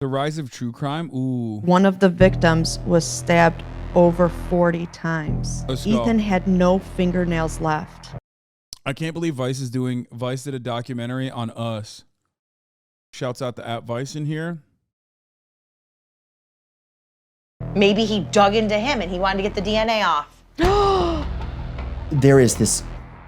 The rise of true crime. Ooh. One of the victims was stabbed over 40 times. Let's go. Ethan had no fingernails left. I can't believe Vice did a documentary on us. Shouts out to @Vice in here. Maybe he dug into him and he wanted to get the DNA off. There is this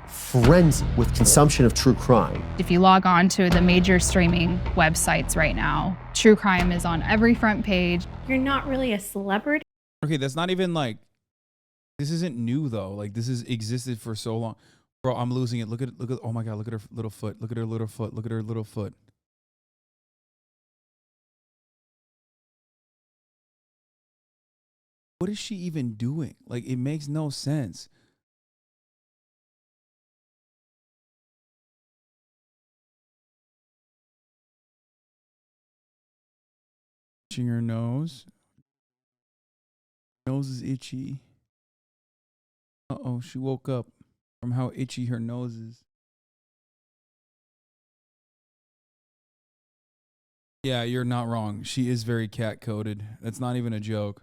frenzy with consumption of true crime. If you log on to the major streaming websites right now, true crime is on every front page. You're not really a celebrity. Okay, that's not even like, this isn't new though. Like this has existed for so long. Bro, I'm losing it. Look at, oh my God, look at her little foot. Look at her little foot. Look at her little foot. What is she even doing? Like, it makes no sense. Itching her nose. Nose is itchy. Uh-oh, she woke up from how itchy her nose is. Yeah, you're not wrong. She is very cat-coded. That's not even a joke.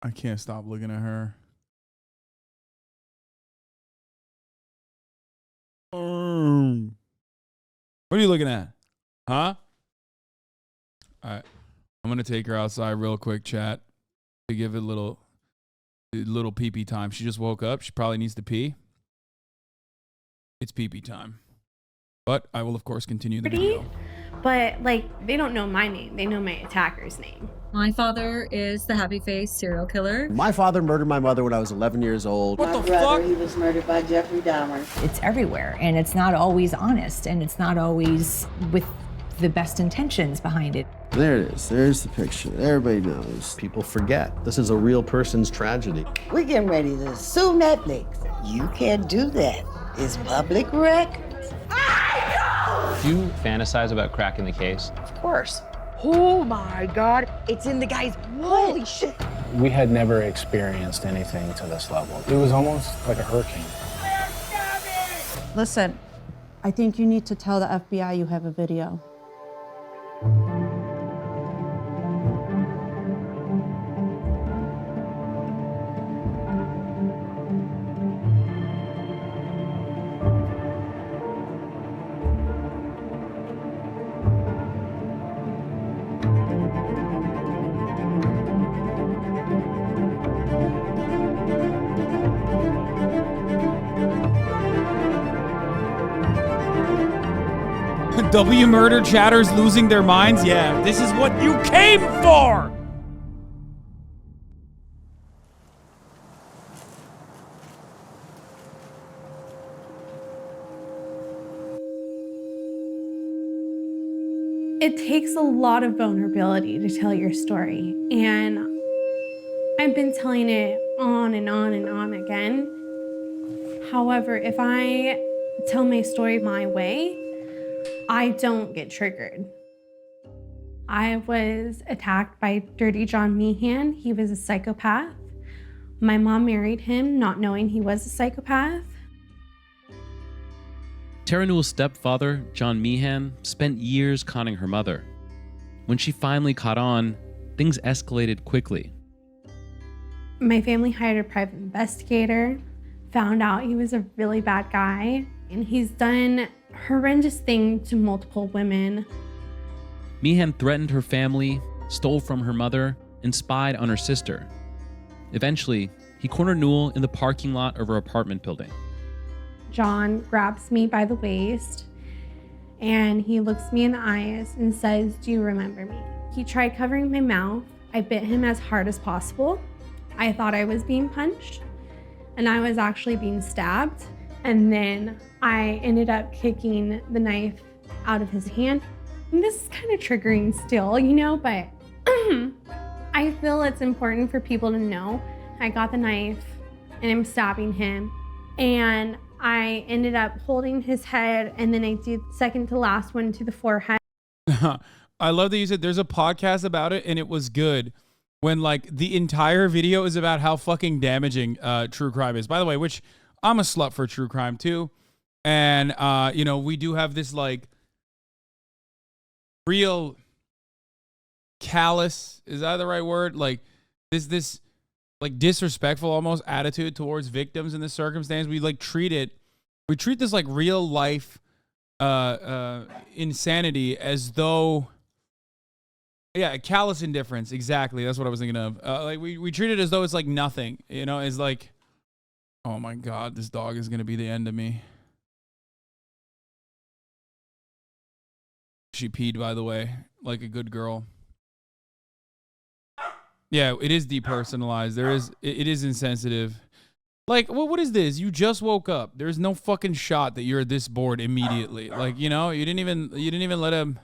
I can't stop looking at her. What are you looking at? Huh? All right. I'm going to take her outside real quick, chat, to give it a little pee-pee time. She just woke up. She probably needs to pee. It's pee-pee time. But I will, of course, continue the video. But, like, they don't know my name. They know my attacker's name. My father is the happy-faced serial killer. My father murdered my mother when I was 11 years old. What the brother, fuck? he was murdered by Jeffrey Dahmer. It's everywhere, and it's not always honest, and it's not always with the best intentions behind it. There it is. There's the picture. Everybody knows. People forget. This is a real person's tragedy. We're getting ready to sue Netflix. You can't do that. It's public record. Do you fantasize about cracking the case? Of course. Oh my God, it's in the guy's blood. Holy shit. We had never experienced anything to this level. It was almost like a hurricane. Listen, I think you need to tell the FBI you have a video. W murder chatters losing their minds? Yeah, this is what you came for! It takes a lot of vulnerability to tell your story. And I've been telling it on and on and on again. However, if I tell my story my way, I don't get triggered. I was attacked by Dirty John Meehan. He was a psychopath. My mom married him not knowing he was a psychopath. Tara Newell's stepfather, John Meehan, spent years conning her mother. When she finally caught on, things escalated quickly. My family hired a private investigator, found out he was a really bad guy, and he's done horrendous things to multiple women. Meehan threatened her family, stole from her mother, and spied on her sister. Eventually, he cornered Newell in the parking lot of her apartment building. John grabs me by the waist and he looks me in the eyes and says, "Do you remember me?" He tried covering my mouth. I bit him as hard as possible. I thought I was being punched and I was actually being stabbed. And then I ended up kicking the knife out of his hand. And this is kind of triggering still, you know, but I feel it's important for people to know I got the knife and I'm stabbing him. And I ended up holding his head and then I did second to last one to the forehead. I love that you said there's a podcast about it and it was good. When like the entire video is about how fucking damaging true crime is. By the way, which I'm a slut for true crime too. And, you know, we do have this like real callous, is that the right word? Like this like disrespectful almost attitude towards victims in this circumstance. We treat this like real life insanity as though, yeah, callous indifference. Exactly. That's what I was thinking of. Like we treat it as though it's like nothing, you know, it's like, oh my God, this dog is going to be the end of me. She peed, by the way, like a good girl. Yeah, it is depersonalized. It is insensitive. Like, well, what is this? You just woke up. There's no fucking shot that you're this bored immediately. Like, you know, you didn't even let him.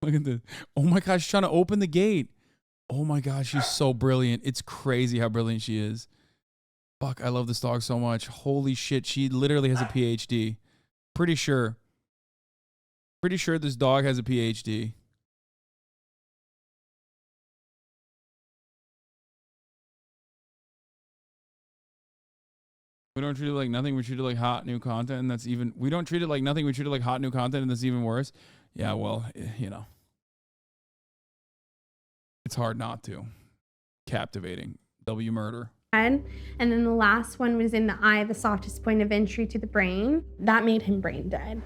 Look at this. Oh my gosh, she's trying to open the gate. Oh my gosh, she's so brilliant. It's crazy how brilliant she is. Fuck, I love this dog so much. Holy shit, she literally has a PhD. Pretty sure this dog has a PhD. We don't treat it like nothing. We treat it like hot new content, and that's even. We don't treat it like nothing. We treat it like hot new content, and that's even worse. Yeah, well, you know, it's hard not to. Captivating. W murder. And then the last one was in the eye, the softest point of entry to the brain. That made him brain dead.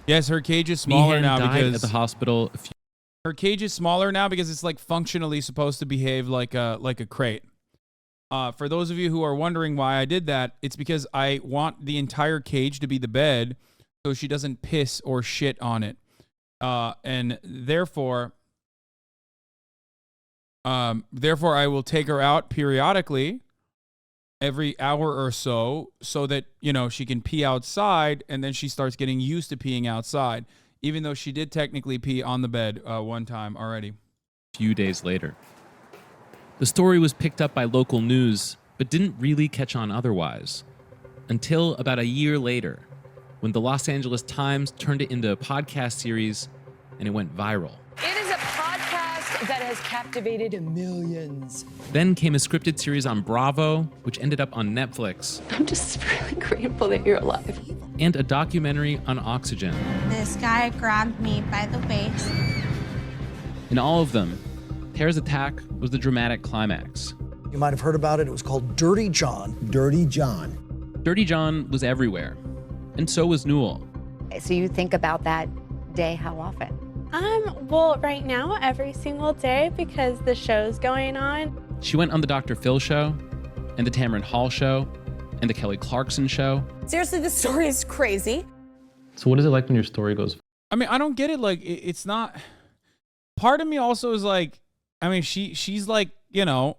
Yes, her cage is smaller now because at the hospital. Her cage is smaller now because it's like functionally supposed to behave like a crate. For those of you who are wondering why I did that, it's because I want the entire cage to be the bed so she doesn't piss or shit on it. And therefore I will take her out periodically every hour or so that, you know, she can pee outside, and then she starts getting used to peeing outside, even though she did technically pee on the bed one time already. A few days later. The story was picked up by local news, but didn't really catch on otherwise. Until about a year later, when the Los Angeles Times turned it into a podcast series, and it went viral. It is a podcast that has captivated millions. Then came a scripted series on Bravo, which ended up on Netflix. I'm just really grateful that you're alive. And a documentary on Oxygen. This guy grabbed me by the waist. In all of them, Tara's attack was the dramatic climax. You might have heard about it. It was called Dirty John. Dirty John. Dirty John was everywhere, and so was Newell. So you think about that day how often? Well, right now, every single day, because the show's going on. She went on the Dr. Phil show, and the Tamron Hall show, and the Kelly Clarkson show. Seriously, this story is crazy. So what is it like when your story goes? I mean, I don't get it. Like, it's not. Part of me also is like, I mean, she's like, you know,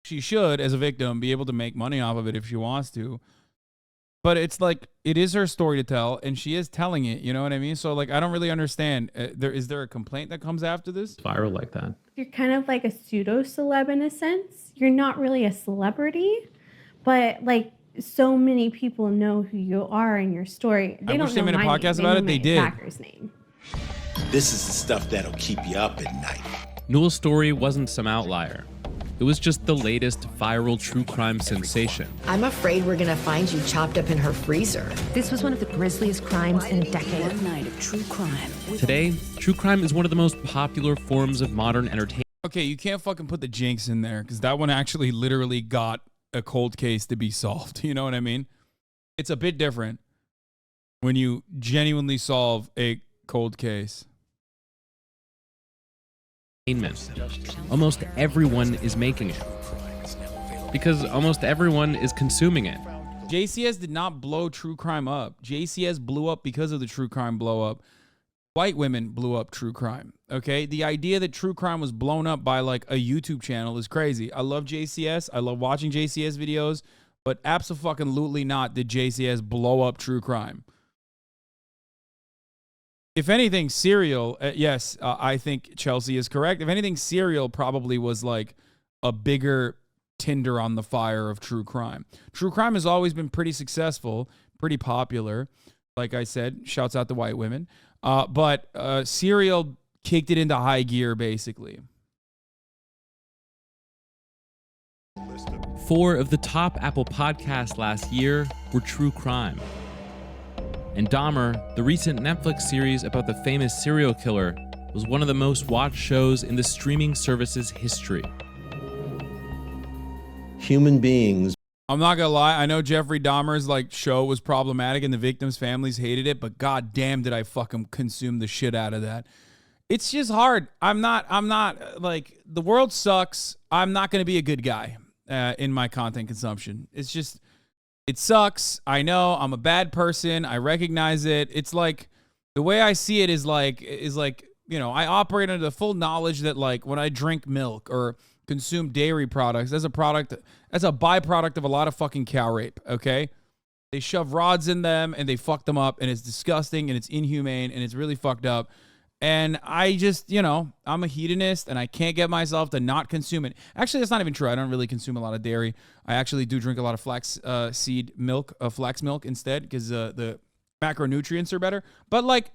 she should, as a victim, be able to make money off of it if she wants to. But it's like, it is her story to tell, and she is telling it, you know what I mean? So, like, I don't really understand. Is there a complaint that comes after this? Viral like that. You're kind of like a pseudo-celeb in a sense. You're not really a celebrity, but, like, so many people know who you are in your story. They I don't wish they know made a my podcast name. about it. They did. Attacker's name. This is the stuff that'll keep you up at night. Newell's story wasn't some outlier. It was just the latest viral true crime sensation. I'm afraid we're gonna find you chopped up in her freezer. This was one of the grisliest crimes in a decade. One night of true crime. Today, true crime is one of the most popular forms of modern entertainment. Okay, you can't fucking put the jinx in there, because that one actually literally got a cold case to be solved. You know what I mean? It's a bit different when you genuinely solve a cold case. Almost everyone is making it because almost everyone is consuming it. JCS did not blow true crime up. JCS blew up because of the true crime blow up. White women blew up true crime. Okay, the idea that true crime was blown up by like a YouTube channel is crazy. I love JCS. I love watching JCS videos, but absolutely not did JCS blow up true crime. If anything, Serial, yes, I think Chelsea is correct. If anything, Serial probably was like a bigger tinder on the fire of true crime. True crime has always been pretty successful, pretty popular. Like I said, shouts out to white women. But Serial kicked it into high gear, basically. 4 of the top Apple podcasts last year were true crime. And Dahmer, the recent Netflix series about the famous serial killer, was one of the most watched shows in the streaming service's history. Human beings. I'm not gonna lie, I know Jeffrey Dahmer's show was problematic and the victims' families hated it, but god damn did I fucking consume the shit out of that. It's just hard. I'm not the world sucks. I'm not gonna be a good guy in my content consumption. It's just, it sucks. I know I'm a bad person. I recognize it. It's like, the way I see it is like, I operate under the full knowledge that when I drink milk or consume dairy products as a byproduct of a lot of fucking cow rape, okay? They shove rods in them and they fuck them up, and it's disgusting and it's inhumane and it's really fucked up. And I just, I'm a hedonist and I can't get myself to not consume it. Actually, that's not even true. I don't really consume a lot of dairy. I actually do drink a lot of flax milk instead, because the macronutrients are better. But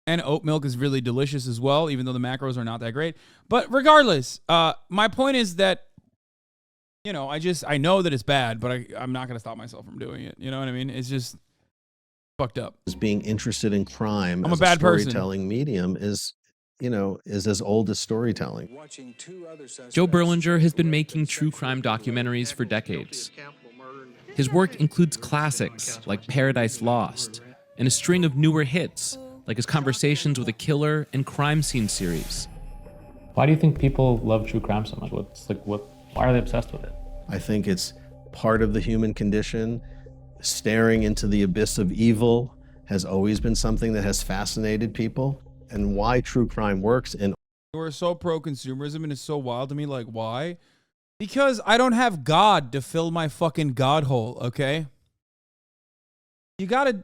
and oat milk is really delicious as well, even though the macros are not that great. But regardless, my point is that, I know that it's bad, but I'm not going to stop myself from doing it. You know what I mean? It's just fucked up. Being interested in crime I'm as a bad storytelling medium is as old as storytelling. Joe Berlinger has been making true crime documentaries for decades. His work includes classics like Paradise Lost and a string of newer hits like his Conversations with a Killer and Crime Scene series. Why do you think people love true crime so much? Why are they obsessed with it? I think it's part of the human condition. Staring into the abyss of evil has always been something that has fascinated people. And why true crime works in... We're so pro-consumerism and it's so wild to me. Why? Because I don't have God to fill my fucking God hole, okay? You gotta...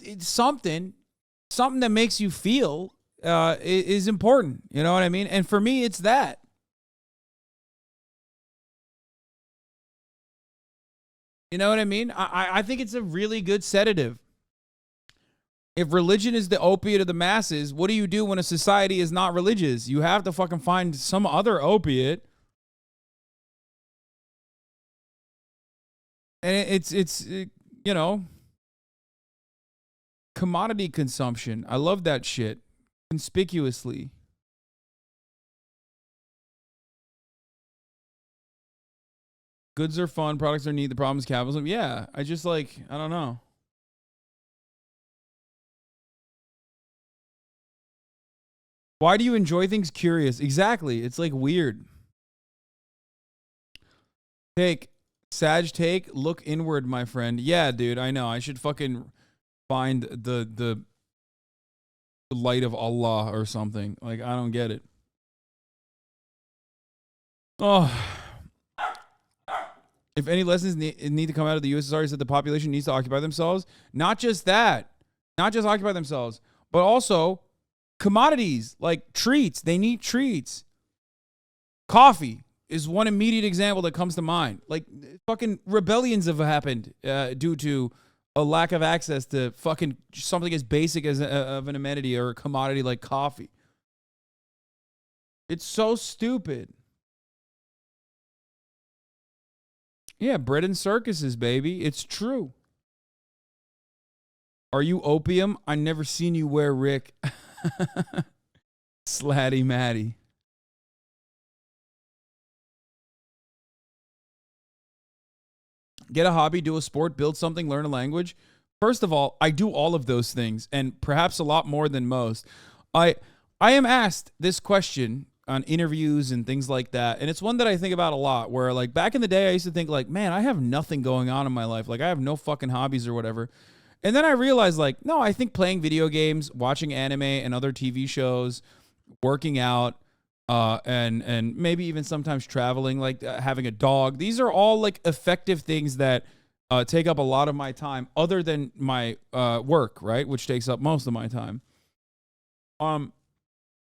Something that makes you feel is important. You know what I mean? And for me, it's that. You know what I mean? I think it's a really good sedative. If religion is the opiate of the masses, what do you do when a society is not religious? You have to fucking find some other opiate. And it's commodity consumption. I love that shit. Conspicuously. Goods are fun, products are neat, the problem is capitalism. Yeah, I just I don't know. Why do you enjoy things? Curious. Exactly. It's weird. Sag take, look inward, my friend. Yeah, dude, I know. I should fucking find the light of Allah or something. I don't get it. Oh. If any lessons need to come out of the USSR is that the population needs to occupy themselves. Not just that. Not just occupy themselves, but also commodities like treats. They need treats. Coffee is one immediate example that comes to mind. Fucking rebellions have happened due to a lack of access to fucking something as basic as of an amenity or a commodity like coffee. It's so stupid. Yeah, bread and circuses, baby. It's true. Are you opium? I never seen you wear Rick. Slatty Matty. Get a hobby, do a sport, build something, learn a language. First of all, I do all of those things, and perhaps a lot more than most. I am asked this question on interviews and things like that, and it's one that I think about a lot, where back in the day I used to think man, I have nothing going on in my life. I have no fucking hobbies or whatever. And then I realized no, I think playing video games, watching anime and other TV shows, working out, and maybe even sometimes traveling, having a dog, these are all effective things that take up a lot of my time other than my work, right, which takes up most of my time.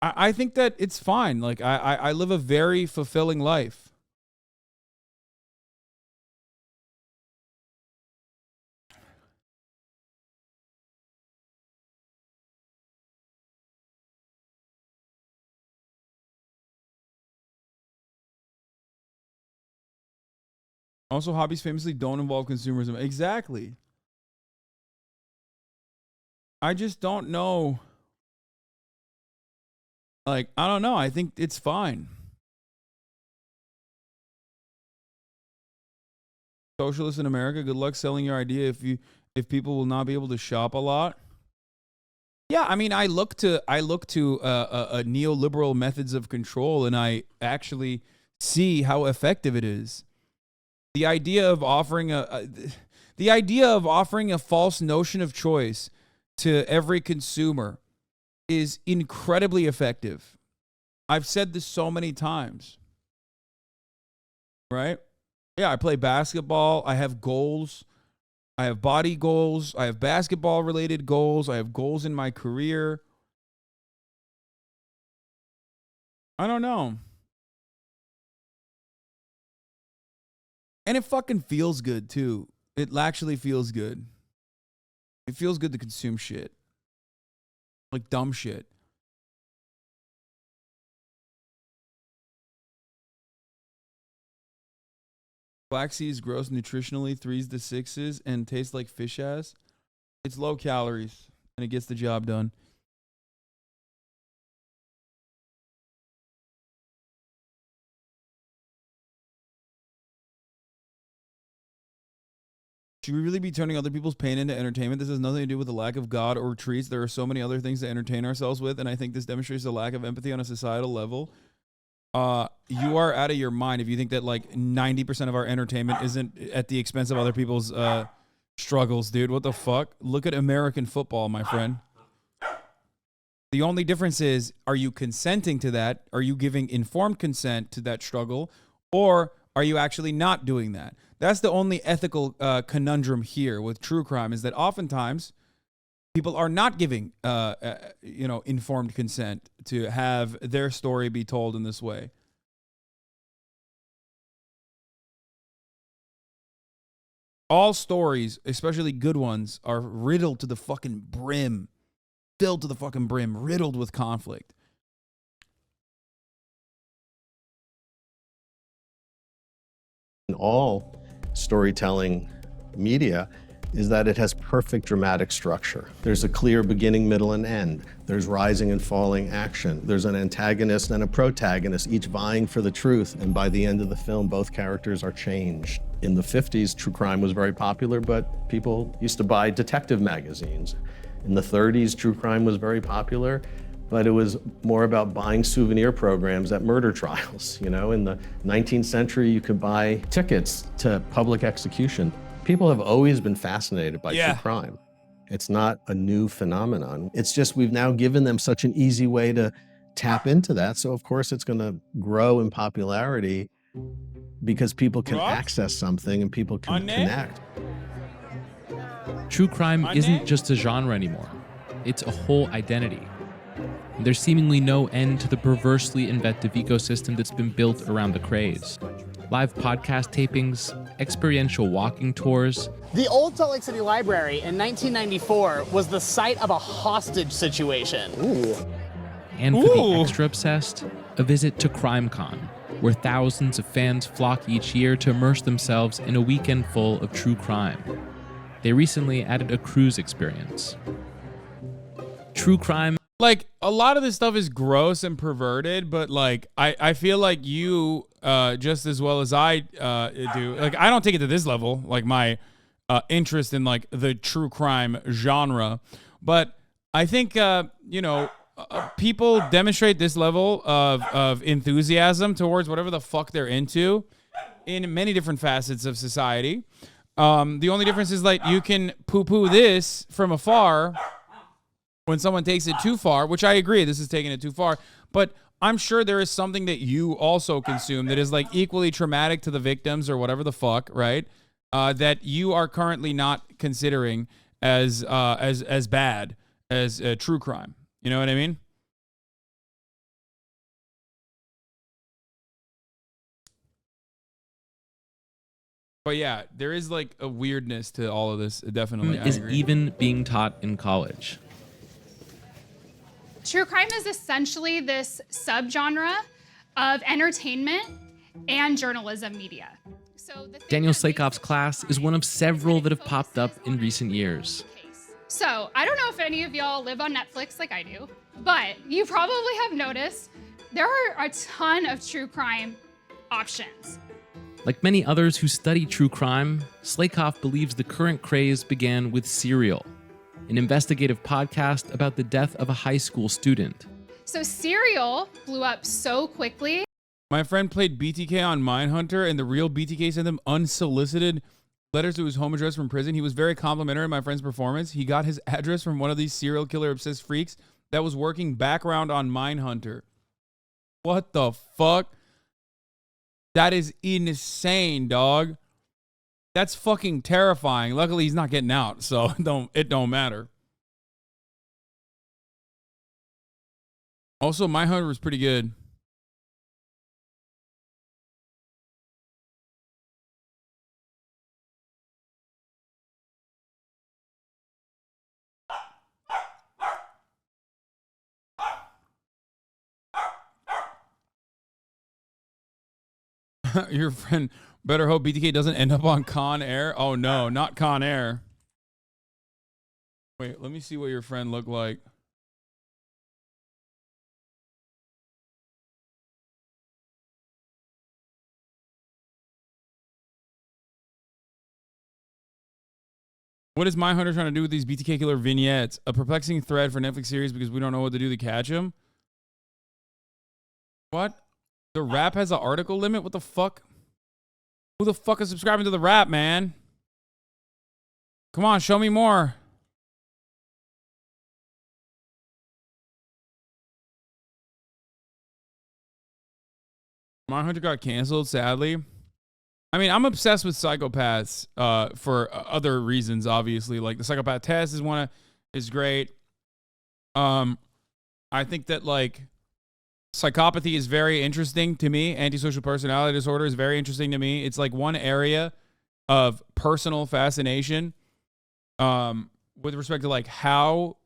I think that it's fine. I live a very fulfilling life. Also, hobbies famously don't involve consumerism. Exactly. I just don't know. Like, I don't know. I think it's fine. Socialists in America, good luck selling your idea if people will not be able to shop a lot. Yeah, I mean, I look to neoliberal methods of control, and I actually see how effective it is. The idea of offering a false notion of choice to every consumer is incredibly effective. I've said this so many times. Right? Yeah, I play basketball. I have goals. I have body goals. I have basketball related goals. I have goals in my career. I don't know. And it fucking feels good too. It actually feels good. It feels good to consume shit. Like dumb shit. Flaxseed is gross nutritionally, 3s to 6s, and tastes like fish ass. It's low calories, and it gets the job done. Should we really be turning other people's pain into entertainment? This has nothing to do with the lack of God or treats. There are so many other things to entertain ourselves with, and I think this demonstrates a lack of empathy on a societal level. You are out of your mind if you think that like 90% of our entertainment isn't at the expense of other people's struggles, dude. What the fuck? Look at American football, my friend. The only difference is, are you consenting to that? Are you giving informed consent to that struggle? Or are you actually not doing that? That's the only ethical conundrum here with true crime, is that oftentimes people are not giving, informed consent to have their story be told in this way. All stories, especially good ones, are riddled to the fucking brim. Filled to the fucking brim, riddled with conflict. In all storytelling media is that it has perfect dramatic structure. There's a clear beginning, middle, and end. There's rising and falling action. There's an antagonist and a protagonist, each vying for the truth, and by the end of the film, both characters are changed. In the 50s, true crime was very popular, but people used to buy detective magazines. In the 30s, true crime was very popular, but it was more about buying souvenir programs at murder trials. You know, in the 19th century, you could buy tickets to public execution. People have always been fascinated by true crime. It's not a new phenomenon. It's just we've now given them such an easy way to tap into that. So of course it's gonna grow in popularity because people can access something and people can connect. True crime isn't just a genre anymore. It's a whole identity. And there's seemingly no end to the perversely inventive ecosystem that's been built around the craze. Live podcast tapings, experiential walking tours. The Old Salt Lake City Library in 1994 was the site of a hostage situation. Ooh. And for the extra obsessed, a visit to CrimeCon, where thousands of fans flock each year to immerse themselves in a weekend full of true crime. They recently added a cruise experience. True crime. Like, a lot of this stuff is gross and perverted, but like, I feel like you, just as well as I do, like, I don't take it to this level, like my interest in like the true crime genre, but I think, people demonstrate this level of enthusiasm towards whatever the fuck they're into in many different facets of society. The only difference is like you can poo-poo this from afar when someone takes it too far, which I agree, this is taking it too far, but I'm sure there is something that you also consume that is like equally traumatic to the victims or whatever the fuck, right? That you are currently not considering as bad as true crime. You know what I mean? But yeah, there is like a weirdness to all of this, definitely. Is even being taught in college. True crime is essentially this subgenre of entertainment and journalism media. Daniel Slakoff's class is one of several that have popped up in recent years. So, I don't know if any of y'all live on Netflix like I do, but you probably have noticed there are a ton of true crime options. Like many others who study true crime, Slakoff believes the current craze began with Serial, an investigative podcast about the death of a high school student. So Serial blew up so quickly. My friend played BTK on Mindhunter, and the real BTK sent him unsolicited letters to his home address from prison. He was very complimentary of my friend's performance. He got his address from one of these serial killer obsessed freaks that was working background on Mindhunter. What the fuck? That is insane, dog. That's fucking terrifying. Luckily, he's not getting out, so it don't matter. Also, Mindhunter was pretty good. Your friend better hope BTK doesn't end up on Con Air. Oh no, not Con Air. Wait, let me see what your friend looked like. What is Mindhunter trying to do with these BTK killer vignettes? A perplexing thread for Netflix series because we don't know what to do to catch him? What? The Wrap has an article limit? What the fuck? Who the fuck is subscribing to the Wrap, man? Come on, show me more. Mindhunter got canceled, sadly. I mean, I'm obsessed with psychopaths for other reasons, obviously. Like the psychopath test is great. I think that like psychopathy is very interesting to me. Antisocial personality disorder is very interesting to me. It's like one area of personal fascination with respect to like how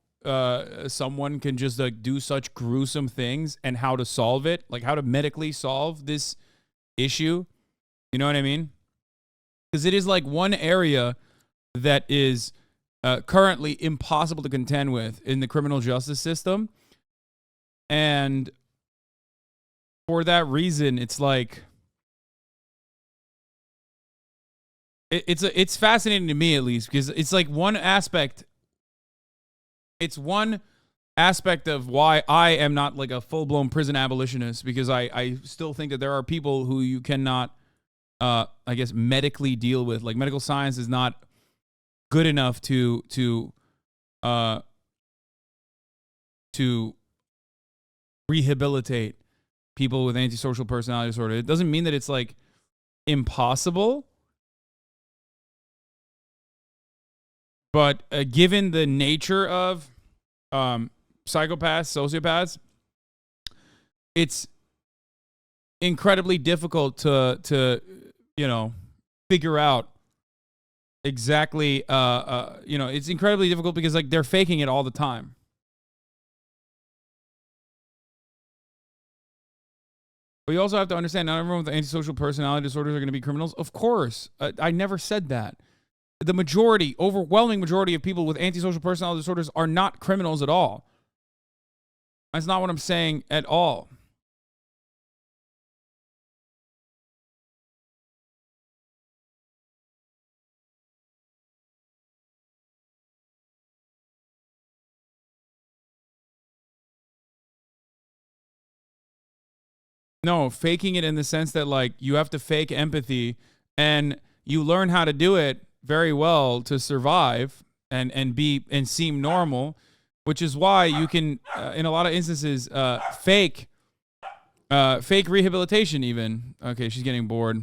someone can just like do such gruesome things and how to solve it, like how to medically solve this issue. You know what I mean? Because it is like one area that is currently impossible to contend with in the criminal justice system. And for that reason, it's like it's fascinating to me, at least, because it's like one aspect. It's one aspect of why I am not like a full-blown prison abolitionist, because I still think that there are people who you cannot I guess medically deal with. Like medical science is not good enough to rehabilitate people with antisocial personality disorder. It doesn't mean that it's like impossible, but given the nature of psychopaths, sociopaths, it's incredibly difficult to figure out exactly it's incredibly difficult because like they're faking it all the time. But you also have to understand, not everyone with antisocial personality disorders are going to be criminals. Of course. I never said that. The majority, overwhelming majority of people with antisocial personality disorders are not criminals at all. That's not what I'm saying at all. No, faking it in the sense that like you have to fake empathy and you learn how to do it very well to survive and seem normal, which is why you can in a lot of instances fake rehabilitation even. Okay, she's getting bored.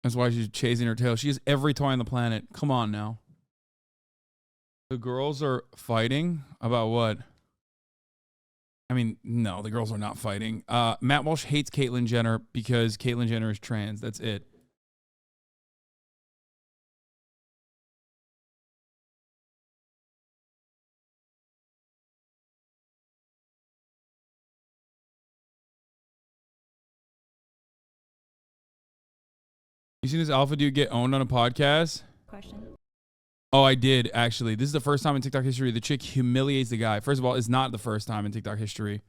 That's why she's chasing her tail. She has every toy on the planet. Come on now. The girls are fighting about what? I mean, no, the girls are not fighting. Matt Walsh hates Caitlyn Jenner because Caitlyn Jenner is trans. That's it. You seen this alpha dude get owned on a podcast? Question. Oh, I did, actually. This is the first time in TikTok history the chick humiliates the guy. First of all, it's not the first time in TikTok history,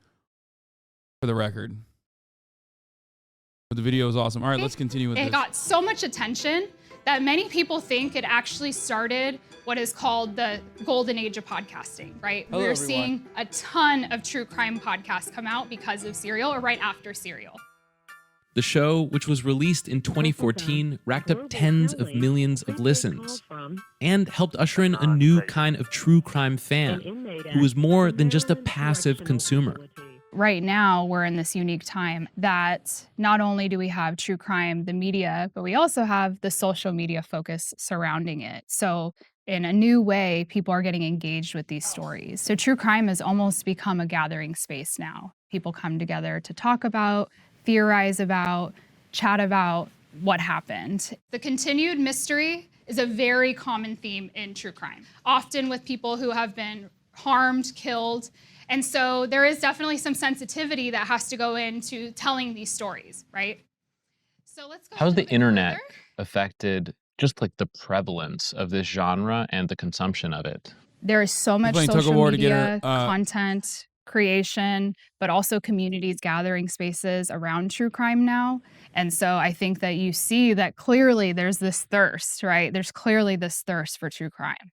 for the record. But the video is awesome. All right, let's continue with this. It got so much attention that many people think it actually started what is called the golden age of podcasting, right? Hello, We're everyone. seeing a ton of true crime podcasts come out because of Serial or right after Serial. The show, which was released in 2014, racked up tens of millions of listens and helped usher in a new kind of true crime fan who was more than just a passive consumer. Right now, we're in this unique time that not only do we have true crime, the media, but we also have the social media focus surrounding it. So in a new way, people are getting engaged with these stories. So true crime has almost become a gathering space now. People come together to talk about, theorize about, chat about what happened. The continued mystery is a very common theme in true crime, often with people who have been harmed, killed. And so there is definitely some sensitivity that has to go into telling these stories, right? So let's go. How's the internet affected just like the prevalence of this genre and the consumption of it? There is so much playing tug of social war to get media her, content creation, but also communities gathering spaces around true crime now. And so I think that you see that clearly there's this thirst, right? There's clearly this thirst for true crime.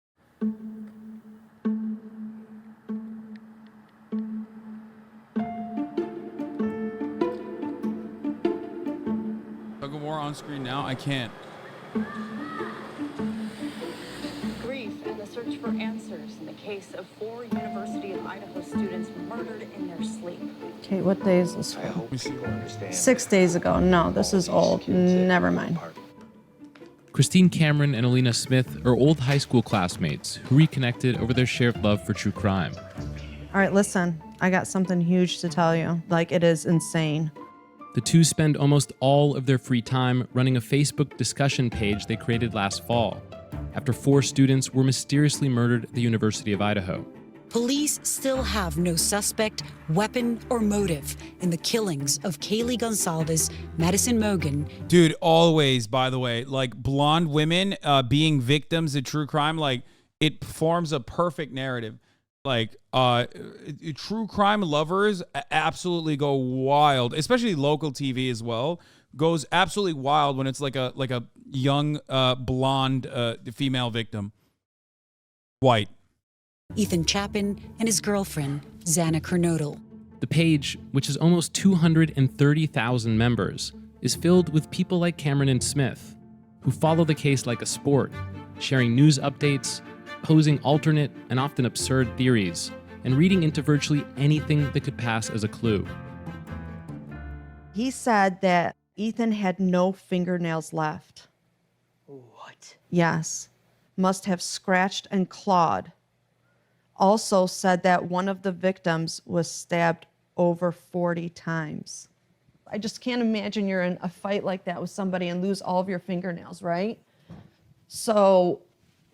Tug of war on screen now? I can't. Grief and the search for answers in the case of 4 University of Idaho students murdered in their sleep. Okay, what day is this? I hope you understand. 6 days ago. No, this is old. Never mind. Christine Cameron and Alina Smith are old high school classmates who reconnected over their shared love for true crime. All right, listen. I got something huge to tell you. Like, it is insane. The two spend almost all of their free time running a Facebook discussion page they created last fall, after 4 students were mysteriously murdered at the University of Idaho. Police still have no suspect, weapon, or motive in the killings of Kaylee Gonsalves, Madison Mogan. Dude, always, by the way, like blonde women being victims of true crime, like it forms a perfect narrative. Like true crime lovers absolutely go wild, especially local TV as well. Goes absolutely wild when it's like a young blonde female victim. White. Ethan Chapin and his girlfriend, Xana Kernodle. The page, which has almost 230,000 members, is filled with people like Cameron and Smith, who follow the case like a sport, sharing news updates, posing alternate and often absurd theories, and reading into virtually anything that could pass as a clue. He said that Ethan had no fingernails left. What? Yes. Must have scratched and clawed. Also said that one of the victims was stabbed over 40 times. I just can't imagine you're in a fight like that with somebody and lose all of your fingernails, right? So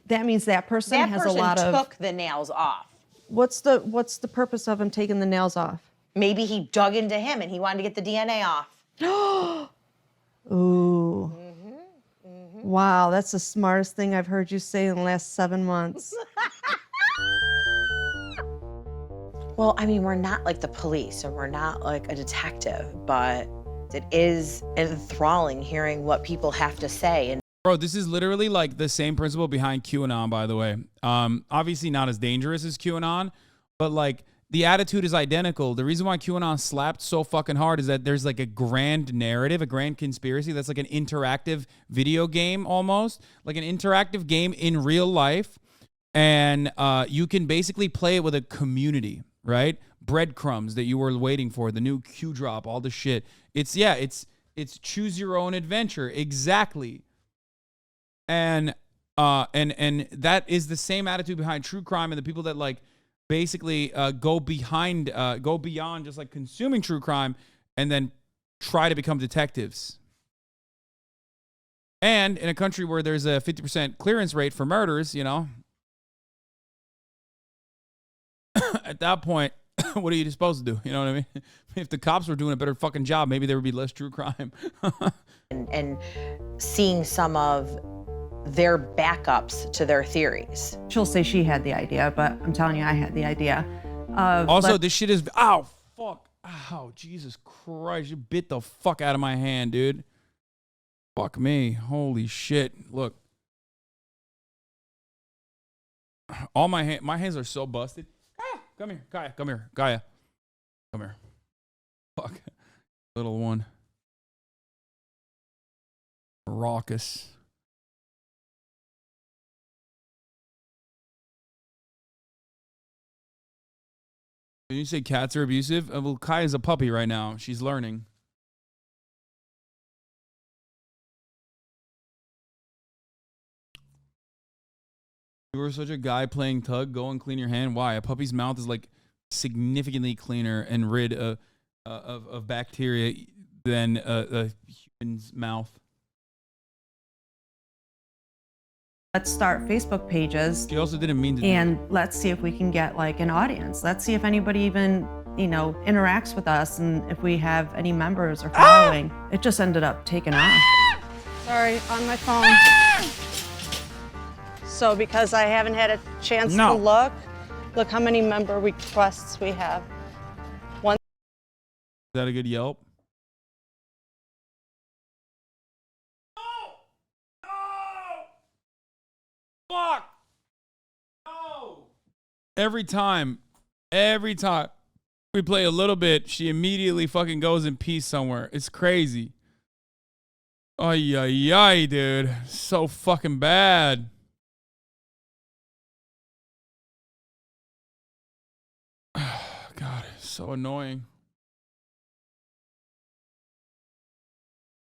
that means that person has a lot of... took the nails off. What's the purpose of him taking the nails off? Maybe he dug into him and he wanted to get the DNA off. Ooh. Wow, that's the smartest thing I've heard you say in the last 7 months. Well, I mean, we're not like the police or we're not like a detective, but it is enthralling hearing what people have to say. And Bro, this is literally like the same principle behind QAnon, by the way. Obviously not as dangerous as QAnon, but like the attitude is identical. The reason why QAnon slapped so fucking hard is that there's like a grand narrative, a grand conspiracy that's like an interactive video game almost, like an interactive game in real life. And you can basically play it with a community, right? Breadcrumbs that you were waiting for, the new Q drop, all the shit. It's choose your own adventure. Exactly. And that is the same attitude behind true crime and the people that like basically go beyond just like consuming true crime and then try to become detectives. And in a country where there's a 50% clearance rate for murders, you know, at that point, what are you supposed to do? You know what I mean? If the cops were doing a better fucking job, maybe there would be less true crime. and seeing some of their backups to their theories. She'll say she had the idea, but I'm telling you, I had the idea. Also, this shit is, ow, fuck. Ow, Jesus Christ. You bit the fuck out of my hand, dude. Fuck me. Holy shit. Look. All my hands are so busted. Ah, come here. Gaia, come here. Gaia. Come here. Fuck. Little one. Raucous. Did you say cats are abusive? Well, Kai is a puppy right now. She's learning. You were such a guy playing tug. Go and clean your hand. Why? A puppy's mouth is like significantly cleaner and rid of bacteria than a human's mouth. Let's start Facebook pages. She also didn't mean to. And let's see if we can get like an audience. Let's see if anybody even, interacts with us and if we have any members or following. It just ended up taking off. Sorry, on my phone. So because I haven't had a chance to look how many member requests we have. One. Is that a good Yelp? Fuck! No! Every time we play a little bit, she immediately fucking goes and pees somewhere. It's crazy. Ay, ay, ay, dude. So fucking bad. God, it's so annoying.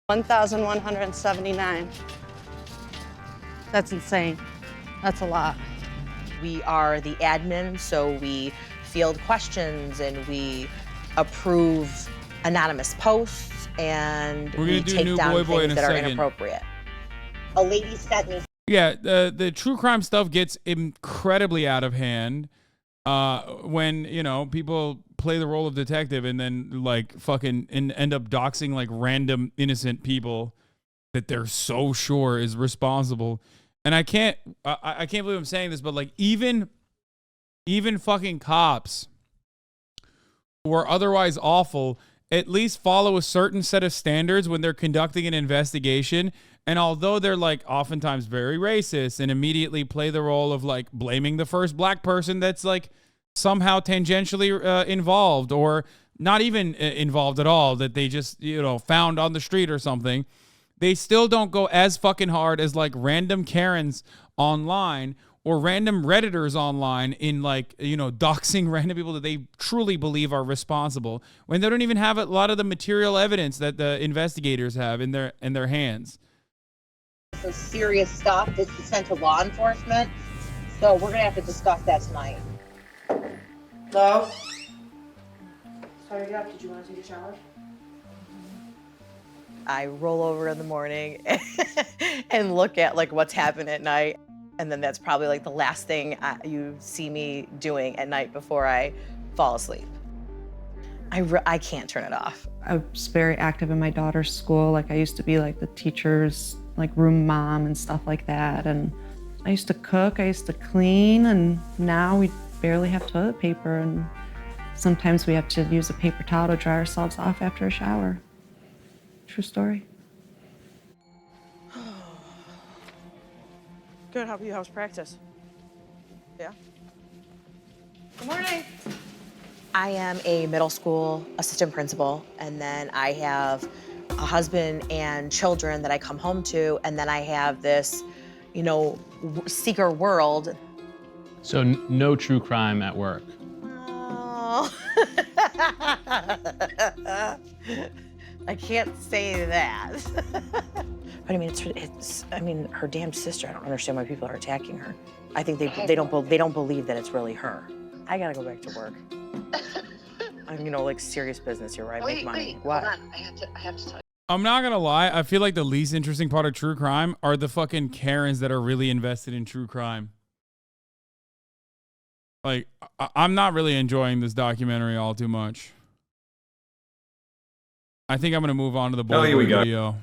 1,179. That's insane. That's a lot. We are the admin, so we field questions and we approve anonymous posts and we take down things that are inappropriate. A lady sent me. Yeah, the true crime stuff gets incredibly out of hand when, people play the role of detective and then like fucking end up doxing like random innocent people that they're so sure is responsible. And I can't believe I'm saying this, but like even fucking cops who are otherwise awful at least follow a certain set of standards when they're conducting an investigation. And although they're like oftentimes very racist and immediately play the role of like blaming the first black person that's like somehow tangentially involved or not even involved at all, that they just, found on the street or something, they still don't go as fucking hard as like random Karens online or random Redditors online in like, doxing random people that they truly believe are responsible when they don't even have a lot of the material evidence that the investigators have in their hands. This is serious stuff. This is sent to law enforcement. So we're gonna have to discuss that tonight. Hello? Sorry, did you want to take a shower? I roll over in the morning and look at like what's happened at night. And then that's probably like the last thing you see me doing at night before I fall asleep. I can't turn it off. I was very active in my daughter's school. Like I used to be like the teacher's like room mom and stuff like that. And I used to cook, I used to clean, and now we barely have toilet paper. And sometimes we have to use a paper towel to dry ourselves off after a shower. True story. Good, how about you? How's practice? Yeah? Good morning. I am a middle school assistant principal, and then I have a husband and children that I come home to, and then I have this, seeker world. So no true crime at work. Oh. I can't say that. But I mean, it's her damn sister. I don't understand why people are attacking her. I think they don't believe that it's really her. I gotta go back to work. I'm, like serious business here where I make money. What? Hold on. I have to tell you. I'm not gonna lie, I feel like the least interesting part of true crime are the fucking Karens that are really invested in true crime. Like, I'm not really enjoying this documentary all too much. I think I'm gonna move on to the boy video.